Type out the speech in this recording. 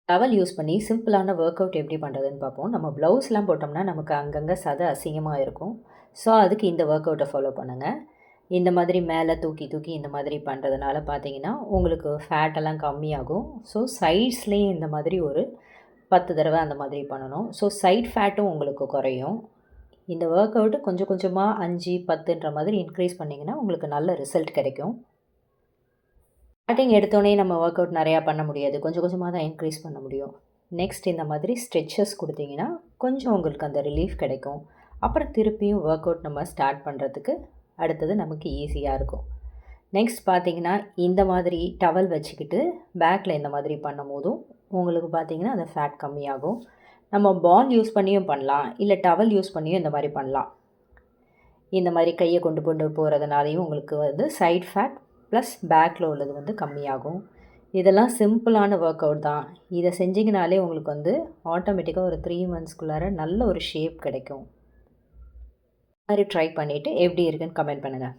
Towel use பண்ணி சிம்பிளான work out எப்படி பண்ணுறதுன்னு பார்ப்போம். நம்ம ப்ளவுஸ்லாம் போட்டோம்னா நமக்கு அங்கங்கே சதை அசிங்கமாக இருக்கும். ஸோ அதுக்கு இந்த ஒர்க் அவுட்டை ஃபாலோ பண்ணுங்கள். இந்த மாதிரி மேலே தூக்கி தூக்கி இந்த மாதிரி பண்ணுறதுனால பார்த்தீங்கன்னா உங்களுக்கு ஃபேட்டெல்லாம் கம்மியாகும். ஸோ சைட்ஸ்லேயும் இந்த மாதிரி ஒரு 10 தடவை அந்த மாதிரி பண்ணணும். ஸோ சைட் ஃபேட்டும் உங்களுக்கு குறையும். இந்த ஒர்க் அவுட்டு கொஞ்சம் கொஞ்சமாக 5, 10ன்ற மாதிரி இன்க்ரீஸ் பண்ணிங்கன்னா உங்களுக்கு நல்ல ரிசல்ட் கிடைக்கும். ஸ்டார்டிங் எடுத்தோடனே நம்ம ஒர்க் அவுட் நிறையா பண்ண முடியாது. கொஞ்சம் கொஞ்சமாக தான் இன்க்ரீஸ் பண்ண முடியும். நெக்ஸ்ட் இந்த மாதிரி ஸ்ட்ரெச்சஸ் கொடுத்தீங்கன்னா கொஞ்சம் உங்களுக்கு அந்த ரிலீஃப் கிடைக்கும். அப்புறம் திருப்பியும் ஒர்க் அவுட் நம்ம ஸ்டார்ட் பண்ணுறதுக்கு அடுத்தது நமக்கு ஈஸியாக இருக்கும். நெக்ஸ்ட் பார்த்தீங்கன்னா இந்த மாதிரி டவல் வச்சுக்கிட்டு பேக்கில் இந்த மாதிரி பண்ணும் போதும் உங்களுக்கு பார்த்தீங்கன்னா அந்த ஃபேட் கம்மியாகும். நம்ம பால் யூஸ் பண்ணியும் பண்ணலாம், இல்லை டவல் யூஸ் பண்ணியும் இந்த மாதிரி பண்ணலாம். இந்த மாதிரி கையை கொண்டு கொண்டு போகிறதுனாலையும் உங்களுக்கு வந்து சைட் ஃபேட் ப்ளஸ் பேக்கில் உள்ளது வந்து கம்மியாகும். இதெல்லாம் சிம்பிளான ஒர்க் அவுட் தான். இதை செஞ்சிங்கனாலே உங்களுக்கு வந்து ஆட்டோமேட்டிக்காக ஒரு 3 மந்த்ஸ்க்குள்ளார நல்ல ஒரு ஷேப் கிடைக்கும். அது மாதிரி ட்ரை பண்ணிவிட்டு எப்படி இருக்குன்னு கமெண்ட் பண்ணுங்கள்.